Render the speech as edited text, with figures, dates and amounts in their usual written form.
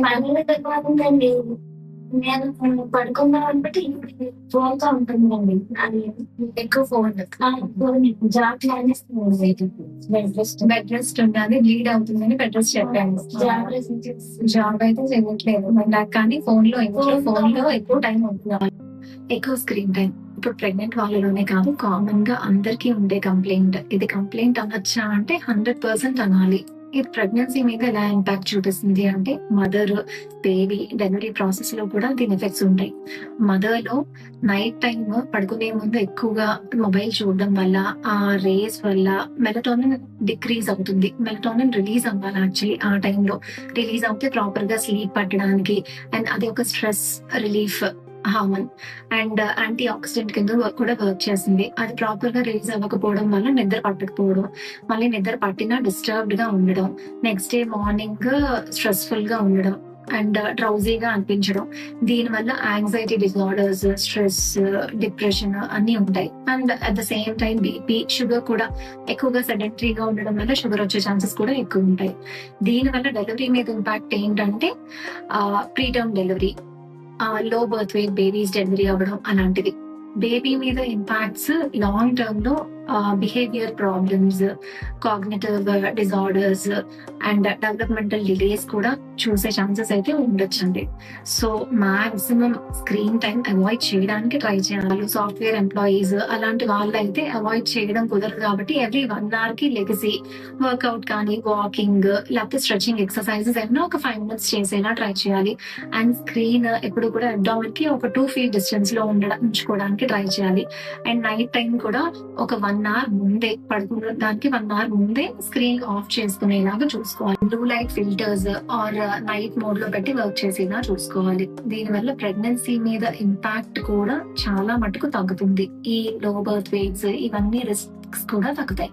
పనులు బాగుందండి. నేను పడుకుందాం బట్టి ఫోన్‌తో ఉంటుందండి. అది ఎక్కువ ఫోన్. ఫోన్ జాబ్ మానేస్తుందండి. బెడ్ రెస్ట్ ఉండాలి. లీడ్ అవుతుందని బెడ్ రెస్ట్ చెప్పాను. జాబ్ రిజైన్ జాబ్ అయితే చేయట్లేదు. నాకు కానీ ఫోన్‌లో ఎక్కువ టైం ఉంటున్నాను. ఎక్కువ స్క్రీన్ టైం. ఇప్పుడు ప్రెగ్నెంట్ వాళ్ళలోనే కాదు, కామన్ గా అందరికీ ఉండే కంప్లైంట్. ఇది కంప్లైంట్ అనొచ్చా అంటే 100% అనాలి. ఈ ప్రెగ్నెన్సీ మీద ఎలా ఇంపాక్ట్ చూపిస్తుంది అంటే మదర్, బేబీ, డెలివరీ ప్రాసెస్ లో కూడా దీని ఎఫెక్ట్స్ ఉంటాయి. మదర్ లో నైట్ టైం పడుకునే ముందు ఎక్కువగా మొబైల్ చూడడం వల్ల, ఆ రేస్ వల్ల మెలటోనిన్ డిక్రీజ్ అవుతుంది. మెలటోనిన్ రిలీజ్ అవ్వాలి యాక్చువల్లీ. ఆ టైంలో రిలీజ్ అవుతే ప్రాపర్ గా స్లీప్ పట్టడానికి, అండ్ అది ఒక stress relief hormone and anti oxidant కింద కూడా వర్క్ చేస్తుంది. అది ప్రాపర్ గా రిలీజ్ అవ్వకపోవడం వల్ల నిద్ర పట్టకపోవడం, మళ్ళీ నిద్ర పట్టినా డిస్టర్బ్డ్ గా ఉండడం, నెక్స్ట్ డే మార్నింగ్ స్ట్రెస్ఫుల్ గా ఉండడం అండ్ డ్రౌజీగా అనిపించడం. దీని వల్ల యాంగ్జైటీ డిజార్డర్స్, స్ట్రెస్, డిప్రెషన్ అన్ని ఉంటాయి. And at the same time BP, sugar కూడా ఎక్కువగా సెడెంటరీగా ఉండడం వల్ల షుగర్ వచ్చే ఛాన్సెస్ కూడా ఎక్కువ ఉంటాయి. దీని వల్ల డెలివరీ మీద ఇంపాక్ట్ ఏంటంటే preterm delivery, low birth weight babies delivery అవ్వడం అలాంటివి. బేబీ మీద ఇంపాక్ట్స్ లాంగ్ టర్మ్ లో behaviour problems, cognitive disorders and developmental delays కూడా చూసే ఛాన్సెస్ అయితే ఉండొచ్చండి. So maximum screen time avoid చేయడానికి ట్రై చేయాలి. సాఫ్ట్వేర్ ఎంప్లాయీస్ అలాంటి వాళ్ళు అయితే అవాయిడ్ చేయడం కుదరదు కాబట్టి ఎవ్రీ 1 hour కి లెగసి వర్కౌట్ కానీ, వాకింగ్ లేకపోతే స్ట్రెచింగ్ ఎక్సర్సైజెస్ ఏమైనా ఒక 5 minutes చేసేలా ట్రై చేయాలి. అండ్ స్క్రీన్ ఎప్పుడు కూడా అబ్డామిన్ కి ఒక 2 feet డిస్టెన్స్ లో ఉంచుకోవడానికి ట్రై చేయాలి. అండ్ నైట్ టైం కూడా ఒక 1 hour ముందే, పడుకోవడానికి 1 hour ముందే స్క్రీన్ ఆఫ్ చేసుకునేలాగా చూసుకోవాలి. Blue light filters or night mode లో పెట్టి వర్క్ చేసేలా చూసుకోవాలి. దీనివల్ల ప్రెగ్నెన్సీ మీద ఇంపాక్ట్ కూడా చాలా మటుకు తగ్గుతుంది. ఈ లో బర్త్ వెయిట్స్ ఇవన్నీ రిస్క్స్ కూడా తగ్గుతాయి.